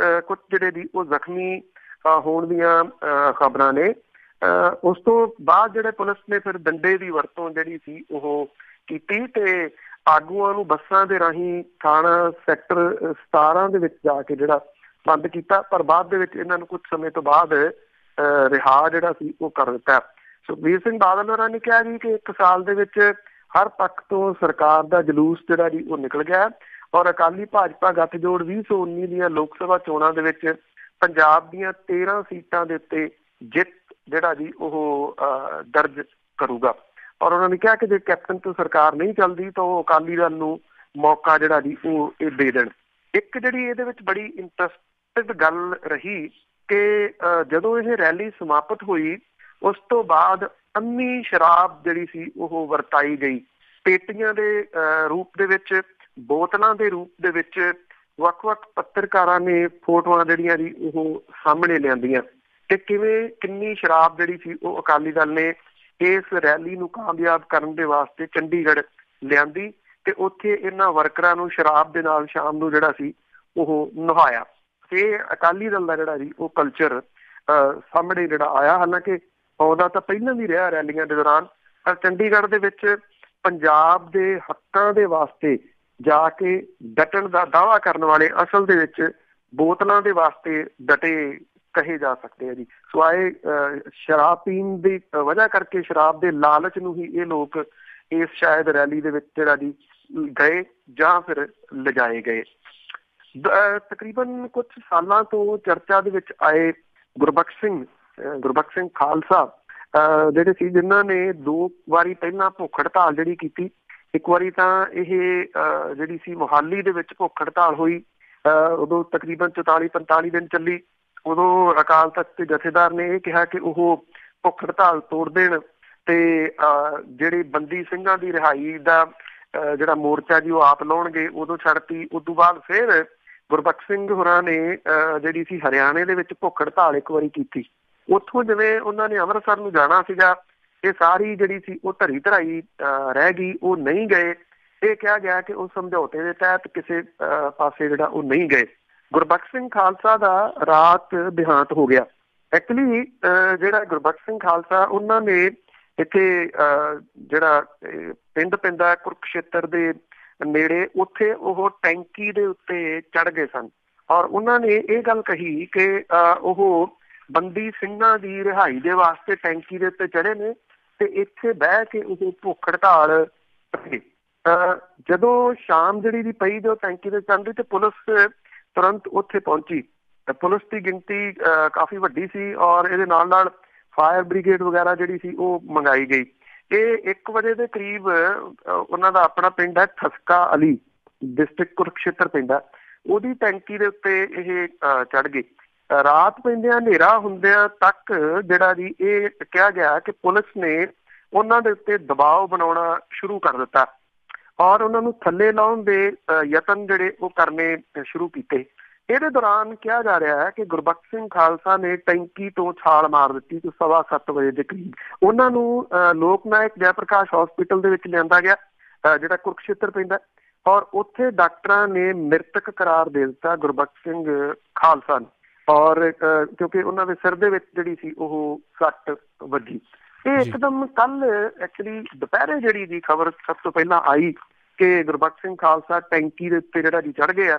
Speaker 2: ਕੁਝ ਜਿਹੜੇ ਦੀ ਉਹ ਜ਼ਖਮੀ ਹੋਣ ਦੀਆਂ ਖਬਰਾਂ ਨੇ। ਉਸ ਤੋਂ ਬਾਅਦ ਜਿਹੜੇ ਪੁਲਿਸ ਨੇ ਫਿਰ ਡੰਡੇ ਦੀ ਵਰਤੋਂ ਜਿਹੜੀ ਸੀ ਉਹ ਕੀਤੀ ਤੇ ਆਗੂਆਂ ਨੂੰ ਬੱਸਾਂ ਦੇ ਰਾਹੀਂ ਥਾਣਾ ਸੈਕਟਰ 17 ਦੇ ਵਿੱਚ ਜਾ ਕੇ ਜਿਹੜਾ ਬੰਦ ਕੀਤਾ, ਪਰ ਬਾਅਦ ਦੇ ਵਿੱਚ ਇਹਨਾਂ ਨੂੰ ਕੁਝ ਸਮੇਂ ਤੋਂ ਬਾਅਦ ਰਿਹਾ ਜਿਹੜਾ ਸੀ ਉਹ ਕਰ ਦਿੱਤਾ। ਸੁਖਬੀਰ ਸਿੰਘ ਬਾਦਲ ਹੋਰਾਂ ਨੇ ਕਿਹਾ ਜੀ ਕਿ 1 ਸਾਲ ਦੇ ਵਿੱਚ ਹਰ ਪੱਖ ਤੋਂ ਸਰਕਾਰ ਦਾ ਜਲੂਸ ਜਿਹੜਾ ਜੀ ਉਹ ਨਿਕਲ ਗਿਆ ਔਰ ਅਕਾਲੀ ਭਾਜਪਾ ਗੱਠਜੋੜ 2019 ਦੀਆਂ ਲੋਕ ਸਭਾ ਚੋਣਾਂ ਦੇ ਵਿੱਚ ਪੰਜਾਬ ਦੀਆਂ 13 ਸੀਟਾਂ ਦੇ ਉੱਤੇ ਜਿੱਤ ਜਿਹੜਾ ਜੀ ਉਹ ਦਰਜ ਕਰੂਗਾ ਔਰ ਉਹਨਾਂ ਨੇ ਕਿਹਾ ਕਿ ਜੇ ਕੈਪਟਨ ਤੋਂ ਸਰਕਾਰ ਨਹੀਂ ਚੱਲਦੀ ਤਾਂ ਉਹ ਅਕਾਲੀ ਦਲ ਨੂੰ ਮੌਕਾ ਜਿਹੜਾ ਜੀ ਉਹ ਇਹ ਦੇ ਦੇਣ। ਇੱਕ ਜਿਹੜੀ ਇਹਦੇ ਵਿੱਚ ਬੜੀ ਇੰਟਰਸਟਿੰਗ ਗੱਲ ਰਹੀ ਕਿ ਜਦੋਂ ਇਹ ਰੈਲੀ ਸਮਾਪਤ ਹੋਈ ਉਸ ਤੋਂ ਬਾਅਦ ਅੰਨੀ ਸ਼ਰਾਬ ਜਿਹੜੀ ਸੀ ਉਹ ਵਰਤਾਈ ਗਈ। ਪੇਟੀਆਂ ਦੇ ਰੂਪ ਦੇ ਵਿੱਚ, ਬੋਤਲਾਂ ਦੇ ਰੂਪ ਦੇ ਵਿੱਚ ਵੱਖ-ਵੱਖ ਪੱਤਰਕਾਰਾਂ ਨੇ ਫੋਟੋਆਂ ਜਿਹੜੀਆਂ ਜੀ ਉਹ ਸਾਹਮਣੇ ਲਿਆਂਦੀਆਂ ਤੇ ਕਿੰਨੀ ਸ਼ਰਾਬ ਜਿਹੜੀ ਸੀ ਉਹ ਅਕਾਲੀ ਦਲ ਨੇ ਇਸ ਰੈਲੀ ਨੂੰ ਕਾਮਯਾਬ ਕਰਨ ਦੇ ਵਾਸਤੇ ਚੰਡੀਗੜ੍ਹ ਲਿਆਂਦੀ। ਤੇ ਉੱਥੇ ਇਹਨਾਂ ਵਰਕਰਾਂ ਨੂੰ ਸ਼ਰਾਬ ਦੇ ਨਾਲ ਸ਼ਾਮ ਨੂੰ ਜਿਹੜਾ ਸੀ ਉਹ ਨਹਾਇਆ। ਇਹ ਅਕਾਲੀ ਦਲ ਦਾ ਜਿਹੜਾ ਜੀ ਉਹ ਕਲਚਰ ਸਾਹਮਣੇ ਜਿਹੜਾ ਆਇਆ। ਹਾਲਾਂਕਿ ਆਉਂਦਾ ਤਾਂ ਪਹਿਲਾਂ ਵੀ ਰਿਹਾ ਰੈਲੀਆਂ ਦੇ ਦੌਰਾਨ, ਪਰ ਚੰਡੀਗੜ੍ਹ ਦੇ ਵਿੱਚ ਪੰਜਾਬ ਦੇ ਹੱਕਾਂ ਦੇ ਵਾਸਤੇ ਜਾ ਕੇ ਡਟਣ ਦਾ ਦਾਅਵਾ ਕਰਨ ਵਾਲੇ ਅਸਲ ਦੇ ਵਿੱਚ ਬੋਤਲਾਂ ਦੇ ਵਾਸਤੇ ਡਟੇ ਕਹੇ ਜਾ ਸਕਦੇ ਆ ਜੀ। ਸੋ ਆਏ ਸ਼ਰਾਬ ਪੀਣ ਦੀ ਵਜ੍ਹਾ ਕਰਕੇ, ਸ਼ਰਾਬ ਦੇ ਲਾਲਚ ਨੂੰ ਹੀ ਇਹ ਲੋਕ ਇਸ ਸ਼ਾਇਦ ਰੈਲੀ ਦੇ ਵਿੱਚ ਜਿਹੜਾ ਜੀ ਗਏ ਜਾਂ ਫਿਰ ਲਿਜਾਏ ਗਏ। ਤਕਰੀਬਨ ਕੁਝ ਸਾਲਾਂ ਤੋਂ ਚਰਚਾ ਦੇ ਵਿੱਚ ਆਏ ਗੁਰਬਖਸ਼ ਸਿੰਘ ਖਾਲਸਾ ਜਿਹੜੇ ਸੀ, ਜਿਨ੍ਹਾਂ ਨੇ 2 ਵਾਰੀ ਪਹਿਲਾਂ ਭੁੱਖ ਹੜਤਾਲ ਜਿਹੜੀ ਕੀਤੀ। ਇੱਕ ਵਾਰੀ ਤਾਂ ਇਹ ਜਿਹੜੀ ਸੀ ਮੋਹਾਲੀ ਦੇ ਵਿੱਚ ਭੁੱਖ ਹੜਤਾਲ ਹੋਈ, ਉਦੋਂ ਤਕਰੀਬਨ 44-45 ਦਿਨ ਚੱਲੀ। ਉਦੋਂ ਅਕਾਲ ਤਖ਼ਤ ਦੇ ਜਥੇਦਾਰ ਨੇ ਇਹ ਕਿਹਾ ਕਿ ਉਹ ਭੁੱਖ ਹੜਤਾਲ ਤੋੜ ਦੇਣ ਤੇ ਜਿਹੜੇ ਬੰਦੀ ਸਿੰਘਾਂ ਦੀ ਰਿਹਾਈ ਦਾ ਜਿਹੜਾ ਮੋਰਚਾ ਜੀ ਉਹ ਆਪ ਲਾਉਣਗੇ। ਉਦੋਂ ਛੱਡਤੀ। ਉਦੋਂ ਬਾਅਦ ਫਿਰ ਗੁਰਬਖਸ਼ ਸਿੰਘ ਹੋਰਾਂ ਨੇ ਜਿਹੜੀ ਸੀ ਹਰਿਆਣੇ ਦੇ ਵਿੱਚ ਭੁੱਖ ਹੜਤਾਲ ਇੱਕ ਵਾਰੀ ਕੀਤੀ। ਉੱਥੋਂ ਜਿਵੇਂ ਉਹਨਾਂ ਨੇ ਅੰਮ੍ਰਿਤਸਰ ਨੂੰ ਜਾਣਾ ਸੀਗਾ, ਇਹ ਸਾਰੀ ਜਿਹੜੀ ਸੀ ਉਹ ਧਰਾਈ ਰਹਿ ਗਈ, ਉਹ ਨਹੀਂ ਗਏ। ਇਹ ਕਿਹਾ ਗਿਆ ਕਿ ਉਹ ਸਮਝੌਤੇ ਦੇ ਤਹਿਤ ਕਿਸੇ ਪਾਸੇ ਜਿਹੜਾ ਉਹ ਨਹੀਂ ਗਏ। ਗੁਰਬਖਸ਼ ਸਿੰਘ ਖਾਲਸਾ ਦਾ ਰਾਤ ਦੇਹਾਂਤ ਹੋ ਗਿਆ। ਐਕਚੁਅਲੀ ਜਿਹੜਾ ਗੁਰਬਖਸ਼ ਸਿੰਘ ਖਾਲਸਾ, ਉਹਨਾਂ ਨੇ ਇੱਥੇ ਜਿਹੜਾ ਪਿੰਡ ਪੈਂਦਾ ਕੁਰੂਕਸ਼ੇਤਰ ਦੇ ਨੇੜੇ, ਉੱਥੇ ਉਹ ਟੈਂਕੀ ਦੇ ਉੱਤੇ ਚੜ੍ਹ ਗਏ ਸਨ ਔਰ ਉਹਨਾਂ ਨੇ ਇਹ ਗੱਲ ਕਹੀ ਕਿ ਉਹ ਬੰਦੀ ਸਿੰਘਾਂ ਦੀ ਰਿਹਾਈ ਦੇ ਵਾਸਤੇ ਟੈਂਕੀ ਦੇ ਉੱਤੇ ਚੜ੍ਹੇ ਨੇ ਤੇ ਇੱਥੇ ਬਹਿ ਕੇ ਉਹ ਭੁੱਖ ਹੜਤਾਲ ਕਰੇ। ਜਦੋਂ ਸ਼ਾਮ ਜਿਹੜੀ ਦੀ ਪਈ, ਜੋ ਟੈਂਕੀ ਤੇ ਚੜ੍ਹਦੀ ਤੇ ਪੁਲਿਸ ਤੁਰੰਤ ਉੱਥੇ ਪਹੁੰਚੀ। ਪੁਲਿਸ ਦੀ ਗਿਣਤੀ ਕਾਫੀ ਵੱਡੀ ਸੀ ਔਰ ਇਹਦੇ ਨਾਲ ਨਾਲ ਫਾਇਰ ਬ੍ਰਿਗੇਡ ਵਗੈਰਾ ਜਿਹੜੀ ਸੀ ਉਹ ਮੰਗਾਈ ਗਈ। ਇਹ 1 ਵਜੇ ਦੇ ਕਰੀਬ ਉਹਨਾਂ ਦਾ ਆਪਣਾ ਪਿੰਡ ਹੈ ਠਸਕਾ ਅਲੀ, ਡਿਸਟ੍ਰਿਕਟ ਕੁਰੂਕਸ਼ੇਤਰ ਪੈਂਦਾ, ਉਹਦੀ ਟੈਂਕੀ ਦੇ ਉੱਤੇ ਇਹ ਚੜ੍ਹ ਗਏ। ਰਾਤ ਪੈਂਦਿਆਂ ਹਨੇਰਾ ਹੁੰਦਿਆਂ ਤੱਕ ਜਿਹੜਾ ਜੀ ਇਹ ਕਿਹਾ ਗਿਆ ਕਿ ਪੁਲਿਸ ਨੇ ਉਹਨਾਂ ਦੇ ਉੱਤੇ ਦਬਾਅ ਬਣਾਉਣਾ ਸ਼ੁਰੂ ਕਰ ਦਿੱਤਾ ਔਰ ਉਹਨਾਂ ਨੂੰ ਥੱਲੇ ਲਾਉਣ ਦੇ ਯਤਨ ਜਿਹੜੇ ਉਹ ਕਰਨੇ ਸ਼ੁਰੂ ਕੀਤੇ। ਇਹਦੇ ਦੌਰਾਨ ਕਿਹਾ ਜਾ ਰਿਹਾ ਹੈ ਕਿ ਗੁਰਬਖਸ਼ ਸਿੰਘ ਖਾਲਸਾ ਨੇ ਟੈਂਕੀ ਤੋਂ ਛਾਲ ਮਾਰ ਦਿੱਤੀ ਤੇ 7:15 ਵਜੇ ਦੇ ਕਰੀਬ ਉਹਨਾਂ ਨੂੰ ਲੋਕ ਨਾਇਕ ਜੈ ਪ੍ਰਕਾਸ਼ ਹਸਪੀਟਲ ਦੇ ਵਿੱਚ ਲਿਆਂਦਾ ਗਿਆ, ਜਿਹੜਾ ਕੁਰੂਕਸ਼ੇਤਰ ਪੈਂਦਾ, ਔਰ ਉੱਥੇ ਡਾਕਟਰਾਂ ਨੇ ਮ੍ਰਿਤਕ ਕਰਾਰ ਦੇ ਦਿੱਤਾ ਗੁਰਬਖਸ਼ ਸਿੰਘ ਖਾਲਸਾ ਨੂੰ। ਔਰ ਕਿਉਂਕਿ ਉਹਨਾਂ ਦੇ ਸਿਰ ਦੇ ਵਿੱਚ ਜਿਹੜੀ ਸੀ ਉਹ ਸੱਟ ਵੱਜੀ। ਇਹ ਇੱਕਦਮ ਕੱਲ ਐਕਚੁਅਲੀ ਦੁਪਹਿਰੇ ਜਿਹੜੀ ਦੀ ਖਬਰ ਸਭ ਤੋਂ ਪਹਿਲਾਂ ਆਈ ਕਿ ਗੁਰਬਖਸ਼ ਸਿੰਘ ਖਾਲਸਾ ਟੈਂਕੀ ਦੇ ਉੱਤੇ ਜਿਹੜਾ ਜੀ ਚੜ੍ਹ ਗਏ ਆ।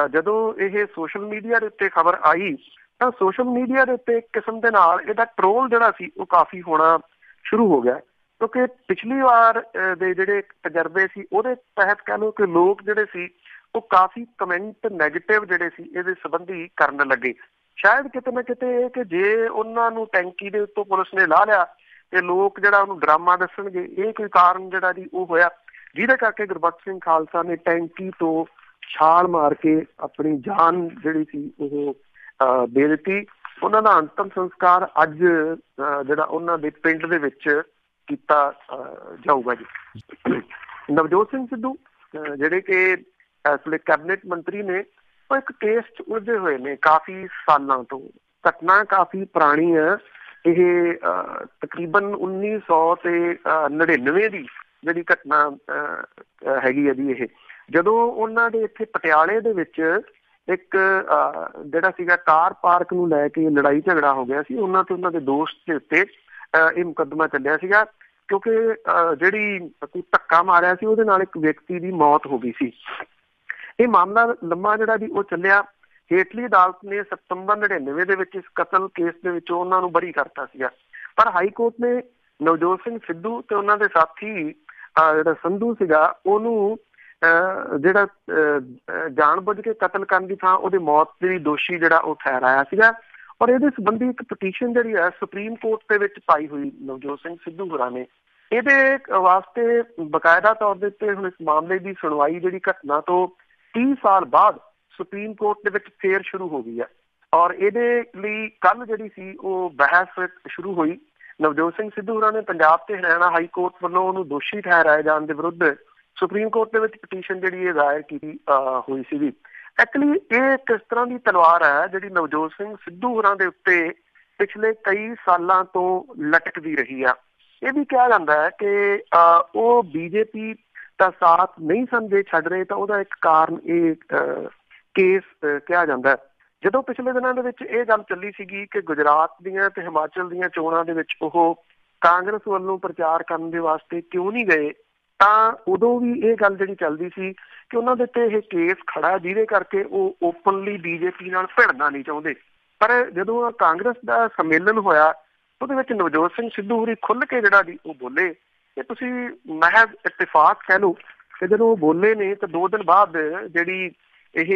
Speaker 2: ਜਦੋਂ ਇਹ ਸੋਸ਼ਲ ਮੀਡੀਆ ਦੇ ਉੱਤੇ ਖਬਰ ਆਈ ਤਾਂ ਸੋਸ਼ਲ ਮੀਡੀਆ ਦੇ ਉੱਤੇ ਇੱਕ ਕਿਸਮ ਦੇ ਨਾਲ ਇਹਦਾ ਟਰੋਲ ਜਿਹੜਾ ਸੀ ਉਹ ਕਾਫੀ ਹੋਣਾ ਸ਼ੁਰੂ ਹੋ ਗਿਆ, ਕਿਉਂਕਿ ਪਿਛਲੀ ਵਾਰ ਦੇ ਜਿਹੜੇ ਤਜਰਬੇ ਸੀ ਉਹਦੇ ਤਹਿਤ ਕਹਿ ਲਓ ਕਿ ਲੋਕ ਜਿਹੜੇ ਸੀ ਉਹ ਕਾਫੀ ਕਮੈਂਟ ਨੈਗੇਟਿਵ ਜਿਹੜੇ ਸੀ ਇਹਦੇ ਸੰਬੰਧੀ ਕਰਨ ਲੱਗੇ। ਸ਼ਾਇਦ ਕਿਤੇ ਨਾ ਕਿਤੇ ਕਿ ਜੇ ਉਹਨਾਂ ਨੂੰ ਟੈਂਕੀ ਦੇ ਉੱਤੋਂ ਪੁਲਿਸ ਨੇ ਲਾ ਲਿਆ ਤੇ ਲੋਕ ਜਿਹੜਾ ਉਹਨੂੰ ਡਰਾਮਾ ਦੱਸਣਗੇ, ਇਹ ਕੋਈ ਕਾਰਨ ਜਿਹੜਾ ਜੀ ਉਹ ਹੋਇਆ ਜਿਹਦੇ ਕਰਕੇ ਗੁਰਬਖਸ਼ ਸਿੰਘ ਖਾਲਸਾ ਨੇ ਟੈਂਕੀ ਤੋਂ ਛਾਲ ਮਾਰ ਕੇ ਆਪਣੀ ਜਾਨ ਜਿਹੜੀ ਸੀ ਉਹ ਦੇ ਦਿੱਤੀ। ਉਹਨਾਂ ਦਾ ਅੰਤਮ ਸੰਸਕਾਰ ਅੱਜ ਜਿਹੜਾ ਉਹਨਾਂ ਦੇ ਪਿੰਡ ਦੇ ਵਿੱਚ ਕੀਤਾ ਜਾਊਗਾ ਜੀ। ਨਵਜੋਤ ਸਿੰਘ ਸਿੱਧੂ ਜਿਹੜੇ ਕਿ ਇਸ ਵੇਲੇ ਕੈਬਨਿਟ ਮੰਤਰੀ ਨੇ, ਉਹ ਇੱਕ ਕੇਸ 'ਚ ਉਲਝੇ ਹੋਏ ਨੇ ਕਾਫੀ ਸਾਲਾਂ ਤੋਂ। ਘਟਨਾ ਕਾਫੀ ਪੁਰਾਣੀ ਹੈ। ਇਹ ਤਕਰੀਬਨ 1999 ਦੀ ਜਿਹੜੀ ਘਟਨਾ ਹੈਗੀ ਹੈ ਜੀ। ਇਹ ਜਦੋਂ ਉਹਨਾਂ ਦੇ ਇੱਥੇ ਪਟਿਆਲੇ ਦੇ ਵਿੱਚ ਇੱਕ ਜਿਹੜਾ ਸੀਗਾ ਕਾਰ ਪਾਰਕ ਨੂੰ ਲੈ ਕੇ ਲੜਾਈ ਝਗੜਾ ਹੋ ਗਿਆ ਸੀ, ਉਹਨਾਂ ਤੇ ਉਹਨਾਂ ਦੇ ਦੋਸਤ ਦੇ ਉੱਤੇ ਇਹ ਮੁਕੱਦਮਾ ਚੱਲਿਆ ਸੀਗਾ, ਕਿਉਂਕਿ ਜਿਹੜੀ ਕੋਈ ਧੱਕਾ ਮਾਰਿਆ ਸੀ ਉਹਦੇ ਨਾਲ ਇੱਕ ਵਿਅਕਤੀ ਦੀ ਮੌਤ ਹੋ ਗਈ ਸੀ। ਇਹ ਮਾਮਲਾ ਲੰਮਾ ਜਿਹੜਾ ਜੀ ਉਹ ਚੱਲਿਆ। ਹੇਠਲੀ ਅਦਾਲਤ ਨੇ ਸਤੰਬਰ 99 ਦੇ ਵਿੱਚ ਇਸ ਕਤਲ ਕੇਸ ਦੇ ਵਿੱਚੋਂ ਉਹਨਾਂ ਨੂੰ ਬਰੀ ਕਰਤਾ ਸੀਗਾ, ਪਰ ਹਾਈ ਕੋਰਟ ਨੇ ਨਵਜੋਤ ਸਿੰਘ ਸਿੱਧੂ ਤੇ ਉਹਨਾਂ ਦੇ ਸਾਥੀ ਜਿਹੜਾ ਸੰਧੂ ਸੀਗਾ ਉਹਨੂੰ ਜਿਹੜਾ ਜਾਣਬੁੱਝ ਕੇ ਕਤਲ ਕਰਨ ਦੀ ਥਾਂ ਉਹਦੇ ਮੌਤ ਦੀ ਦੋਸ਼ੀ ਜਿਹੜਾ ਉਹ ਠਹਿਰਾਇਆ ਸੀਗਾ। ਔਰ ਇਹਦੇ ਸੰਬੰਧੀ ਇੱਕ ਪਟੀਸ਼ਨ ਜਿਹੜੀ ਹੈ ਸੁਪਰੀਮ ਕੋਰਟ ਦੇ ਵਿੱਚ ਪਾਈ ਹੋਈ ਨਵਜੋਤ ਸਿੰਘ ਸਿੱਧੂ ਹੋਰਾਂ ਨੇ। ਇਹਦੇ ਵਾਸਤੇ ਬਕਾਇਦਾ ਤੌਰ ਦੇ ਉੱਤੇ ਹੁਣ ਇਸ ਮਾਮਲੇ ਦੀ ਸੁਣਵਾਈ ਜਿਹੜੀ ਘਟਨਾ ਤੋਂ 30 ਸਾਲ ਬਾਅਦ ਸੁਪਰੀਮ ਕੋਰਟ ਦੇ ਵਿੱਚ ਫੇਰ ਸ਼ੁਰੂ ਹੋ ਗਈ ਹੈ। ਔਰ ਇਹਦੇ ਲਈ ਕੱਲ ਜਿਹੜੀ ਸੀ ਉਹ ਬਹਿਸ ਸ਼ੁਰੂ ਹੋਈ। ਨਵਜੋਤ ਸਿੰਘ ਸਿੱਧੂ ਹੋਰਾਂ ਨੇ ਪੰਜਾਬ ਤੇ ਹਰਿਆਣਾ ਹਾਈ ਕੋਰਟ ਵੱਲੋਂ ਉਹਨੂੰ ਦੋਸ਼ੀ ਠਹਿਰਾਏ ਜਾਣ ਦੇ ਵਿਰੁੱਧ ਸੁਪਰੀਮ ਕੋਰਟ ਦੇ ਵਿੱਚ ਪਟੀਸ਼ਨ ਜਿਹੜੀ ਇਹ ਦਾਇਰ ਕੀਤੀ ਹੋਈ ਸੀਗੀ। ਐਕਚੁਅਲੀ ਇਹ ਕਿਸ ਤਰ੍ਹਾਂ ਦੀ ਤਲਵਾਰ ਹੈ ਜਿਹੜੀ ਨਵਜੋਤ ਸਿੰਘ ਸਿੱਧੂ ਹੋਰਾਂ ਦੇ ਉੱਤੇ ਪਿਛਲੇ ਕਈ ਸਾਲਾਂ ਤੋਂ ਲਟਕਦੀ ਰਹੀ ਆ। ਇਹ ਵੀ ਕਿਹਾ ਜਾਂਦਾ ਹੈ ਕਿ ਉਹ ਬੀਜੇਪੀ ਤਾਂ ਸਾਥ ਨਹੀਂ ਸਨ ਦੇ ਛੱਡ ਰਹੇ, ਤਾਂ ਉਹਦਾ ਇੱਕ ਕਾਰਨ ਇਹ ਕੇਸ ਕਿਹਾ ਜਾਂਦਾ। ਜਦੋਂ ਪਿਛਲੇ ਦਿਨਾਂ ਦੇ ਵਿੱਚ ਇਹ ਗੱਲ ਚੱਲੀ ਸੀਗੀ ਕਿ ਗੁਜਰਾਤ ਦੀਆਂ ਤੇ ਹਿਮਾਚਲ ਦੀਆਂ ਚੋਣਾਂ ਦੇ ਵਿੱਚ ਉਹ ਕਾਂਗਰਸ ਵੱਲੋਂ ਪ੍ਰਚਾਰ ਕਰਨ ਦੇ ਵਾਸਤੇ ਕਿਉਂ ਨਹੀਂ ਗਏ, ਤਾਂ ਉਦੋਂ ਵੀ ਇਹ ਗੱਲ ਜਿਹੜੀ ਚੱਲਦੀ ਸੀ ਕਿ ਉਹਨਾਂ ਦੇ ਉੱਤੇ ਇਹ ਕੇਸ ਖੜਾ ਜਿਹਦੇ ਕਰਕੇ ਉਹ ਓਪਨਲੀ ਬੀਜੇਪੀ ਨਾਲ ਭਿੜਨਾ ਨਹੀਂ ਚਾਹੁੰਦੇ। ਪਰ ਜਦੋਂ ਕਾਂਗਰਸ ਦਾ ਸੰਮੇਲਨ ਹੋਇਆ ਉਹਦੇ ਵਿੱਚ ਨਵਜੋਤ ਸਿੰਘ ਸਿੱਧੂ ਹੋਰੀ ਖੁੱਲ੍ਹ ਕੇ ਜਿਹੜਾ ਜੀ ਉਹ ਬੋਲੇ ਕਿ ਤੁਸੀਂ ਮਹਿਜ਼ ਇਤਫਾਕ ਕਹਿ ਲਓ ਕਿ ਜਦੋਂ ਉਹ ਬੋਲੇ ਨੇ ਤਾਂ 2 ਦਿਨ ਬਾਅਦ ਜਿਹੜੀ ਇਹ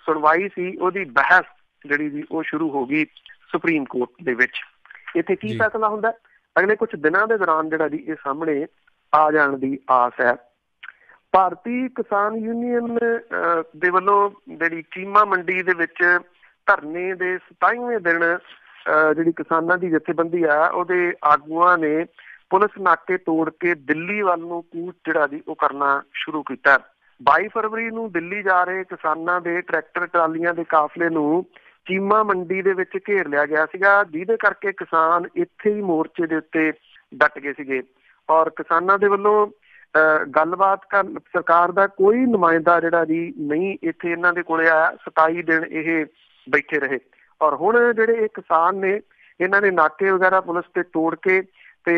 Speaker 2: ਸੁਣਵਾਈ ਸੀ ਉਹਦੀ ਬਹਿਸ ਜਿਹੜੀ ਜੀ ਉਹ ਸ਼ੁਰੂ ਹੋ ਗਈ ਸੁਪਰੀਮ ਕੋਰਟ ਦੇ ਵਿੱਚ। ਇੱਥੇ ਕੀ ਫੈਸਲਾ ਹੁੰਦਾ ਅਗਲੇ ਕੁਝ ਦਿਨਾਂ ਦੇ ਦੌਰਾਨ ਜਿਹੜਾ ਜੀ ਇਹ ਸਾਹਮਣੇ ਆ ਜਾਣ ਦੀ ਆਸ ਹੈ। ਭਾਰਤੀ ਕਿਸਾਨ ਯੂਨੀਅਨ ਦੇ ਵੱਲੋਂ ਜਿਹੜੀ ਚੀਮਾ ਮੰਡੀ ਦੇ ਵਿੱਚ ਧਰਨੇ ਦੇ 27ਵੇਂ ਦਿਨ ਜਿਹੜੀ ਕਿਸਾਨਾਂ ਦੀ ਜਥੇਬੰਦੀ ਆ ਉਹਦੇ ਆਗੂਆਂ ਨੇ ਪੁਲਿਸ ਨਾਕੇ ਤੋੜ ਕੇ ਦਿੱਲੀ ਵੱਲ ਨੂੰ ਕੂਚ ਜਿਹੜਾ ਜੀ ਉਹ ਕਰਨਾ ਸ਼ੁਰੂ ਕੀਤਾ। 22 ਫਰਵਰੀ ਨੂੰ ਦਿੱਲੀ ਜਾ ਰਹੇ ਕਿਸਾਨਾਂ ਦੇ ਟਰੈਕਟਰ ਟਰਾਲੀਆਂ ਦੇ ਕਾਫਲੇ ਨੂੰ ਚੀਮਾ ਮੰਡੀ ਦੇ ਵਿੱਚ ਘੇਰ ਲਿਆ ਗਿਆ ਸੀਗਾ, ਜਿਹਦੇ ਕਰਕੇ ਕਿਸਾਨ ਇੱਥੇ ਹੀ ਮੋਰਚੇ ਦੇ ਉੱਤੇ ਡਟ ਗਏ ਸੀਗੇ। ਔਰ ਕਿਸਾਨਾਂ ਦੇ ਵੱਲੋਂ ਗੱਲਬਾਤ ਕਰਨ ਸਰਕਾਰ ਦਾ ਕੋਈ ਨੁਮਾਇੰਦਾ ਜਿਹੜਾ ਜੀ ਨਹੀਂ ਇੱਥੇ ਇਹਨਾਂ ਦੇ ਕੋਲੇ ਆਇਆ। 27 ਦਿਨ ਇਹ ਬੈਠੇ ਰਹੇ। ਔਰ ਹੁਣ ਜਿਹੜੇ ਇਹ ਕਿਸਾਨ ਨੇ ਇਹਨਾਂ ਨੇ ਨਾਕੇ ਵਗੈਰਾ ਪੁਲਿਸ ਤੇ ਤੋੜ ਕੇ ਤੇ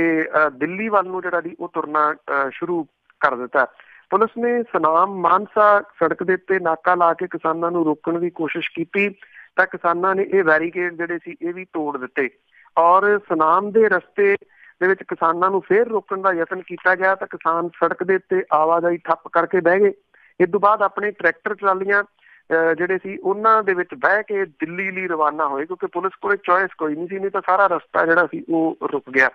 Speaker 2: ਦਿੱਲੀ ਵੱਲ ਨੂੰ ਜਿਹੜਾ ਜੀ ਉਹ ਤੁਰਨਾ ਸ਼ੁਰੂ ਕਰ ਦਿੱਤਾ। ਪੁਲਿਸ ਨੇ ਸੁਨਾਮ ਮਾਨਸਾ ਸੜਕ ਦੇ ਉੱਤੇ ਨਾਕਾ ਲਾ ਕੇ ਕਿਸਾਨਾਂ ਨੂੰ ਰੋਕਣ ਦੀ ਕੋਸ਼ਿਸ਼ ਕੀਤੀ ਤਾਂ ਕਿਸਾਨਾਂ ਨੇ ਇਹ ਬੈਰੀਕੇਡ ਜਿਹੜੇ ਸੀ ਇਹ ਵੀ ਤੋੜ ਦਿੱਤੇ। ਔਰ ਸੁਨਾਮ ਦੇ ਰਸਤੇ ਦੇ ਵਿੱਚ ਕਿਸਾਨਾਂ ਨੂੰ ਫੇਰ ਰੋਕਣ ਦਾ ਯਤਨ ਕੀਤਾ ਗਿਆ ਤਾਂ ਕਿਸਾਨ ਸੜਕ ਦੇ ਉੱਤੇ ਆਵਾਜਾਈ ਠੱਪ ਕਰਕੇ ਬਹਿ ਗਏ। ਇਸ ਤੋਂ ਬਾਅਦ ਆਪਣੇ ਟਰੈਕਟਰ ਟਰਾਲੀਆਂ ਜਿਹੜੇ ਸੀ ਉਹਨਾਂ ਦੇ ਵਿੱਚ ਬਹਿ ਕੇ ਦਿੱਲੀ ਲਈ ਰਵਾਨਾ ਹੋਏ, ਕਿਉਂਕਿ ਪੁਲਿਸ ਕੋਲੇ ਚੋਇਸ ਕੋਈ ਨਹੀਂ ਸੀ, ਨਹੀਂ ਤਾਂ ਸਾਰਾ ਰਸਤਾ ਜਿਹੜਾ ਸੀ ਉਹ ਰੁਕ ਗਿਆ।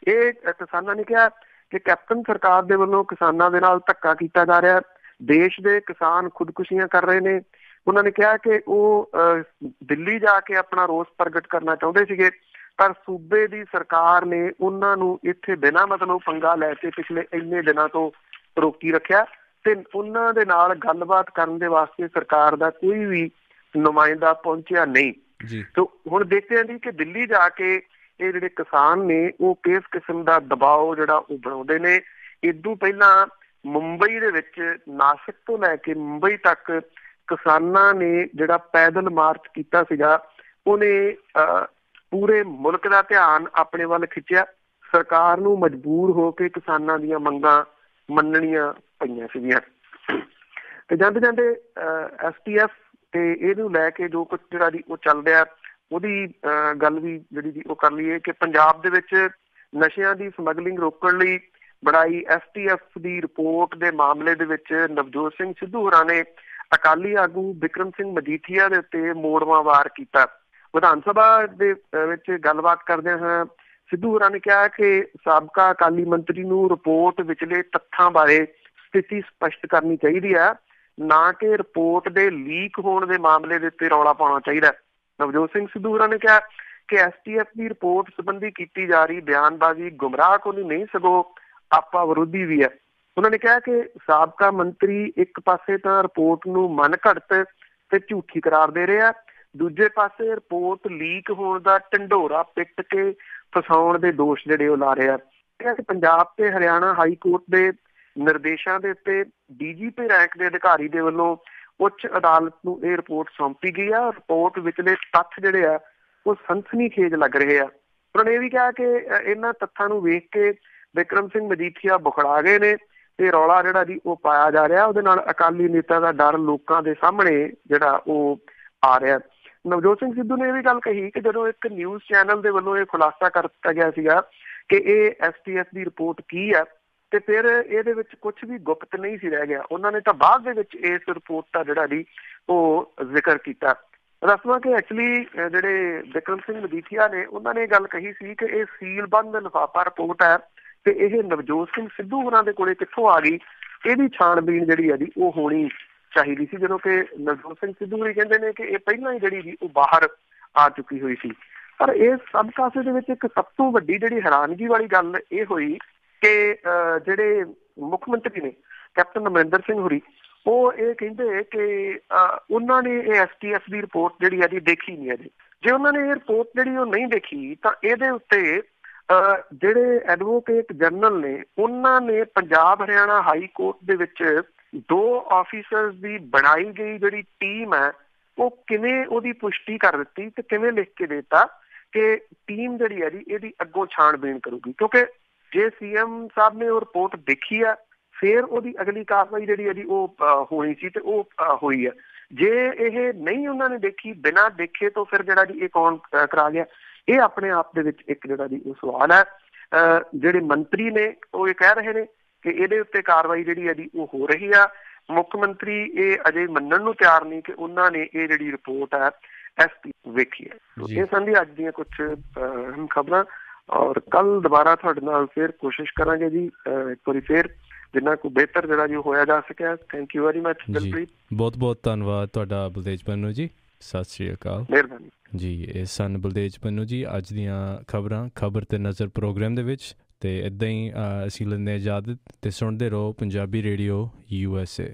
Speaker 2: ਇਹ ਕਿਸਾਨਾਂ ਨੇ ਕਿਹਾ ਕਿ ਕੈਪਟਨ ਸਰਕਾਰ ਦੇ ਵੱਲੋਂ ਕਿਸਾਨਾਂ ਦੇ ਨਾਲ ਧੱਕਾ ਕੀਤਾ ਜਾ ਰਿਹਾ, ਦੇਸ਼ ਦੇ ਕਿਸਾਨ ਖੁਦਕੁਸ਼ੀਆਂ ਕਰ ਰਹੇ ਨੇ। ਉਹਨਾਂ ਨੇ ਕਿਹਾ ਕਿ ਉਹ ਦਿੱਲੀ ਜਾ ਕੇ ਆਪਣਾ ਰੋਸ ਪ੍ਰਗਟ ਕਰਨਾ ਚਾਹੁੰਦੇ ਸੀਗੇ, ਪਰ ਸੂਬੇ ਦੀ ਸਰਕਾਰ ਨੇ ਉਹਨਾਂ ਨੂੰ ਇੱਥੇ ਬਿਨਾਂ ਮਤਲਬ ਪੰਗਾ ਲੈ ਕੇ ਪਿਛਲੇ ਇੰਨੇ ਦਿਨਾਂ ਤੋਂ ਰੋਕੀ ਰੱਖਿਆ ਤੇ ਉਹਨਾਂ ਦੇ ਨਾਲ ਗੱਲਬਾਤ ਕਰਨ ਦੇ ਵਾਸਤੇ ਸਰਕਾਰ ਦਾ ਕੋਈ ਵੀ ਨੁਮਾਇੰਦਾ ਪਹੁੰਚਿਆ ਨਹੀਂ। ਤੋ ਹੁਣ ਦੇਖਦੇ ਹਾਂ ਜੀ ਕਿ ਦਿੱਲੀ ਜਾ ਕੇ ਇਹ ਜਿਹੜੇ ਕਿਸਾਨ ਨੇ ਉਹ ਕਿਸ ਕਿਸਮ ਦਾ ਦਬਾਅ ਜਿਹੜਾ ਉਹ ਬਣਾਉਂਦੇ ਨੇ। ਇਦੋਂ ਪਹਿਲਾਂ ਮੁੰਬਈ ਦੇ ਵਿੱਚ ਨਾਸਿਕ ਤੋਂ ਲੈ ਕੇ ਮੁੰਬਈ ਤੱਕ ਕਿਸਾਨਾਂ ਨੇ ਜਿਹੜਾ ਪੈਦਲ ਮਾਰਚ ਕੀਤਾ ਸੀਗਾ ਉਹਨੇ ਪੂਰੇ ਮੁਲਕ ਦਾ ਧਿਆਨ ਆਪਣੇ ਵੱਲ ਖਿੱਚਿਆ। ਸਰਕਾਰ ਨੂੰ ਮਜਬੂਰ ਹੋ ਕੇ ਕਿਸਾਨਾਂ ਦੀਆਂ ਮੰਗਾਂ ਮੰਨਣੀਆਂ ਪਈਆਂ ਸੀਗੀਆਂ ਤੇ ਜਾਂਦੇ ਜਾਂਦੇ STF ਤੇ ਇਹਨੂੰ ਲੈ ਕੇ ਜੋ ਕੁਝ ਜਿਹੜਾ ਜੀ ਉਹ ਚੱਲ ਰਿਹਾ ਉਹਦੀ ਗੱਲ ਵੀ ਜਿਹੜੀ ਜੀ ਉਹ ਕਰ ਲਈਏ ਕਿ ਪੰਜਾਬ ਦੇ ਵਿੱਚ ਨਸ਼ਿਆਂ ਦੀ ਸਮਗਲਿੰਗ ਰੋਕਣ ਲਈ ਬਣਾਈ STF ਦੀ ਰਿਪੋਰਟ ਦੇ ਮਾਮਲੇ ਦੇ ਵਿੱਚ ਨਵਜੋਤ ਸਿੰਘ ਸਿੱਧੂ ਹੋਰਾਂ ਨੇ ਅਕਾਲੀ ਆਗੂ ਬਿਕਰਮ ਸਿੰਘ ਮਜੀਠੀਆ ਦੇ ਉੱਤੇ ਮੋੜਵਾਂ ਵਾਰ ਕੀਤਾ। ਵਿਧਾਨ ਸਭਾ ਦੇ ਵਿੱਚ ਗੱਲਬਾਤ ਕਰਦਿਆਂ ਹਾਂ ਸਿੱਧੂ ਹੋਰਾਂ ਨੇ ਕਿਹਾ ਕਿ ਸਾਬਕਾ ਅਕਾਲੀ ਮੰਤਰੀ ਨੂੰ ਰਿਪੋਰਟ ਵਿਚਲੇ ਤੱਥਾਂ ਬਾਰੇ ਸਥਿਤੀ ਸਪਸ਼ਟ ਕਰਨੀ ਚਾਹੀਦੀ ਹੈ, ਨਾ ਕਿ ਰਿਪੋਰਟ ਦੇ ਲੀਕ ਹੋਣ ਦੇ ਮਾਮਲੇ ਦੇ ਉੱਤੇ ਰੌਲਾ ਪਾਉਣਾ ਚਾਹੀਦਾ। ਨਵਜੋਤ ਸਿੰਘ ਸਿੱਧੂ ਹੋਰਾਂ ਨੇ ਕਿਹਾ ਕਿ STF ਦੀ ਰਿਪੋਰਟ ਸੰਬੰਧੀ ਕੀਤੀ ਜਾ ਰਹੀ ਬਿਆਨਬਾਜ਼ੀ ਗੁੰਮਰਾਹ ਕੋਨੀ ਨਹੀਂ ਸਗੋਂ ਆਪਾ ਵਿਰੋਧੀ ਵੀ ਹੈ। ਉਹਨਾਂ ਨੇ ਕਿਹਾ ਕਿ ਸਾਬਕਾ ਮੰਤਰੀ ਇੱਕ ਪਾਸੇ ਤਾਂ ਰਿਪੋਰਟ ਨੂੰ ਮਨ ਘੜਤ ਤੇ ਝੂਠੀ ਕਰਾਰ ਦੇ ਰਿਹਾ, ਦੂਜੇ ਪਾਸੇ ਰਿਪੋਰਟ ਲੀਕ ਹੋਣ ਦਾ ਢੰਡੋਰਾ ਪਿੱਟ ਕੇ ਫਸਾਉਣ ਦੇ ਦੋਸ਼ ਜਿਹੜੇ ਉਹ ਲਾ ਰਿਹਾ। ਕਿ ਪੰਜਾਬ ਤੇ ਹਰਿਆਣਾ ਹਾਈ ਕੋਰਟ ਦੇ ਨਿਰਦੇਸ਼ਾਂ ਦੇ ਉੱਤੇ DGP ਰੈਂਕ ਦੇ ਅਧਿਕਾਰੀ ਦੇ ਵੱਲੋਂ ਉੱਚ ਅਦਾਲਤ ਨੂੰ ਇਹ ਰਿਪੋਰਟ ਸੌਂਪੀ ਗਈ ਆ। ਰਿਪੋਰਟ ਵਿਚਲੇ ਤੱਥ ਜਿਹੜੇ ਆ ਉਹ ਸਨਸਨੀਖੇਜ਼ ਲੱਗ ਰਹੇ ਆ। ਉਹਨਾਂ ਨੇ ਇਹ ਵੀ ਕਿਹਾ ਕਿ ਇਹਨਾਂ ਤੱਥਾਂ ਨੂੰ ਵੇਖ ਕੇ ਬਿਕਰਮ ਸਿੰਘ ਮਜੀਠੀਆ ਬੁਖੜਾ ਗਏ ਨੇ ਤੇ ਰੌਲਾ ਜਿਹੜਾ ਜੀ ਉਹ ਪਾਇਆ ਜਾ ਰਿਹਾ, ਉਹਦੇ ਨਾਲ ਅਕਾਲੀ ਨੇਤਾ ਦਾ ਡਰ ਲੋਕਾਂ ਦੇ ਸਾਹਮਣੇ ਜਿਹੜਾ ਉਹ ਆ ਰਿਹਾ। ਨਵਜੋਤ ਸਿੰਘ ਸਿੱਧੂ ਨੇ ਇਹ ਵੀ ਗੱਲ ਕਹੀ ਕਿ ਜਦੋਂ ਇੱਕ ਨਿਊਜ਼ ਚੈਨਲ ਦੇ ਵੱਲੋਂ ਇਹ ਖੁਲਾਸਾ ਕਰ ਦਿੱਤਾ ਗਿਆ ਸੀਗਾ ਕਿ ਇਹ STF ਦੀ ਰਿਪੋਰਟ ਕੀ ਆ ਤੇ ਫਿਰ ਇਹਦੇ ਵਿੱਚ ਕੁਝ ਵੀ ਗੁਪਤ ਨਹੀਂ ਸੀ ਰਹਿ ਗਿਆ। ਉਹਨਾਂ ਨੇ ਤਾਂ ਬਾਅਦ ਦੇ ਵਿੱਚ ਇਸ ਰਿਪੋਰਟ ਦਾ ਜਿਹੜਾ ਜੀ ਉਹ ਜ਼ਿਕਰ ਕੀਤਾ। ਦੱਸਵਾਂ ਕਿ ਐਕਚੁਅਲੀ ਜਿਹੜੇ ਬਿਕਰਮ ਸਿੰਘ ਮਜੀਠੀਆ ਨੇ ਉਹਨਾਂ ਨੇ ਗੱਲ ਕਹੀ ਸੀ ਕਿ ਇਹ ਸੀਲਬੰਦ ਲਿਫਾਫਾ ਰਿਪੋਰਟ ਹੈ ਤੇ ਇਹ ਨਵਜੋਤ ਸਿੰਘ ਸਿੱਧੂ ਹੋਰਾਂ ਦੇ ਕੋਲੇ ਕਿੱਥੋਂ ਆ ਗਈ, ਇਹਦੀ ਛਾਣਬੀਣ ਜਿਹੜੀ ਹੈ ਜੀ ਉਹ ਹੋਣੀ ਚਾਹੀਦੀ ਸੀ। ਜਦੋਂ ਕਿ ਨਵਜੋਤ ਸਿੰਘ ਸਿੱਧੂ ਹੋਰੀ ਕਹਿੰਦੇ ਨੇ ਕਿ ਇਹ ਪਹਿਲਾਂ ਹੀ ਜਿਹੜੀ ਜੀ ਉਹ ਬਾਹਰ ਆ ਚੁੱਕੀ ਹੋਈ ਸੀ। ਪਰ ਇਸ ਸਭ ਕਾਸੇ ਦੇ ਵਿੱਚ ਇੱਕ ਸਭ ਤੋਂ ਵੱਡੀ ਜਿਹੜੀ ਹੈਰਾਨਗੀ ਵਾਲੀ ਗੱਲ ਇਹ ਹੋਈ ਕਿ ਜਿਹੜੇ ਮੁੱਖ ਮੰਤਰੀ ਨੇ ਕੈਪਟਨ ਅਮਰਿੰਦਰ ਸਿੰਘ ਹੋਰੀ ਉਹ ਇਹ ਕਹਿੰਦੇ ਕਿ ਉਹਨਾਂ ਨੇ ਇਹ STF ਦੀ ਰਿਪੋਰਟ ਜਿਹੜੀ ਹੈ ਜੀ ਦੇਖੀ ਨਹੀਂ ਹੈ ਜੀ। ਜੇ ਉਹਨਾਂ ਨੇ ਇਹ ਰਿਪੋਰਟ ਜਿਹੜੀ ਉਹ ਨਹੀਂ ਦੇਖੀ ਤਾਂ ਇਹਦੇ ਉੱਤੇ ਜਿਹੜੇ ਐਡਵੋਕੇਟ ਜਨਰਲ ਨੇ ਉਹਨਾਂ ਨੇ ਪੰਜਾਬ ਹਰਿਆਣਾ ਹਾਈ ਕੋਰਟ ਦੇ ਵਿੱਚ 2 ਆਫੀਸਰਸ ਦੀ ਬਣਾਈ ਗਈ ਜਿਹੜੀ ਟੀਮ ਹੈ ਉਹ ਕਿਵੇਂ ਉਹਦੀ ਪੁਸ਼ਟੀ ਕਰ ਦਿੱਤੀ ਤੇ ਕਿਵੇਂ ਲਿਖ ਕੇ ਦੇਤਾ ਕਿ ਟੀਮ ਜਿਹੜੀ ਹੈ ਜੀ ਇਹਦੀ ਅੱਗੋਂ ਛਾਣਬੀਣ ਕਰੂਗੀ, ਕਿਉਂਕਿ ਜੇ CM ਸਾਹਿਬ ਨੇ ਉਹ ਰਿਪੋਰਟ ਦੇਖੀ ਆ ਫਿਰ ਉਹਦੀ ਅਗਲੀ ਕਾਰਵਾਈ ਜਿਹੜੀ ਹੈ ਜੀ ਉਹ ਹੋਣੀ ਸੀ ਤੇ ਉਹ ਹੋਈ ਹੈ। ਜੇ ਇਹ ਨਹੀਂ ਉਹਨਾਂ ਨੇ ਦੇਖੀ, ਬਿਨਾਂ ਦੇਖੇ ਤੋਂ ਫਿਰ ਜਿਹੜਾ ਜੀ ਇਹ ਕੌਣ ਕਰਾ ਗਿਆ, ਇਹ ਆਪਣੇ ਆਪ ਦੇ ਵਿੱਚ ਇੱਕ ਜਿਹੜਾ ਜੀ ਉਹ ਸਵਾਲ ਹੈ। ਜਿਹੜੇ ਮੰਤਰੀ ਨੇ ਉਹ ਇਹ ਕਹਿ ਰਹੇ ਨੇ ਕਿ ਇਹਦੇ ਉੱਤੇ ਕਾਰਵਾਈ ਜਿਹੜੀ ਹੈ ਜੀ ਉਹ ਹੋ ਰਹੀ ਆ। ਮੁੱਖ ਮੰਤਰੀ ਇਹ ਅਜੇ ਮੰਨਣ ਨੂੰ ਤਿਆਰ ਨਹੀਂ ਕਿ ਉਹਨਾਂ ਨੇ ਇਹ ਜਿਹੜੀ ਰਿਪੋਰਟ ਹੈ SP ਵੇਖੀ ਹੈ। ਇਹ ਸਨ ਜੀ ਅੱਜ ਦੀਆਂ ਕੁਝ ਅਹਿਮ ਖਬਰਾਂ, ਔਰ ਕੱਲ ਦੁਬਾਰਾ ਤੁਹਾਡੇ ਨਾਲ ਫਿਰ ਕੋਸ਼ਿਸ਼ ਕਰਾਂਗੇ ਜੀ ਇੱਕ ਵਾਰੀ ਫਿਰ ਜਿੰਨਾ ਕੁ ਬਿਹਤਰ ਜਿਹੜਾ ਜੀ ਹੋਇਆ ਜਾ ਸਕਿਆ। Thank you very much Dilpreet.
Speaker 1: ਬਹੁਤ ਬਹੁਤ ਧੰਨਵਾਦ ਤੁਹਾਡਾ ਬਲਦੇਜ ਪੰਨੂ ਜੀ। ਸਤਿ ਸ਼੍ਰੀ ਅਕਾਲ।
Speaker 2: ਮਿਹਰਬਾਨੀ
Speaker 1: ਜੀ। ਇਹ ਸਨ ਬਲਦੇਜ ਪੰਨੂ ਜੀ ਅੱਜ ਦੀਆਂ ਖਬਰਾਂ ਖਬਰ ਤੇ ਨਜ਼ਰ ਪ੍ਰੋਗਰਾਮ ਦੇ ਵਿੱਚ। ਤੇ ਇੱਦਾਂ ਹੀ ਅਸੀਂ ਲੈਂਦੇ ਇਜਾਜ਼ਤ ਤੇ ਸੁਣਦੇ ਰਹੋ ਪੰਜਾਬੀ ਰੇਡੀਓ USA।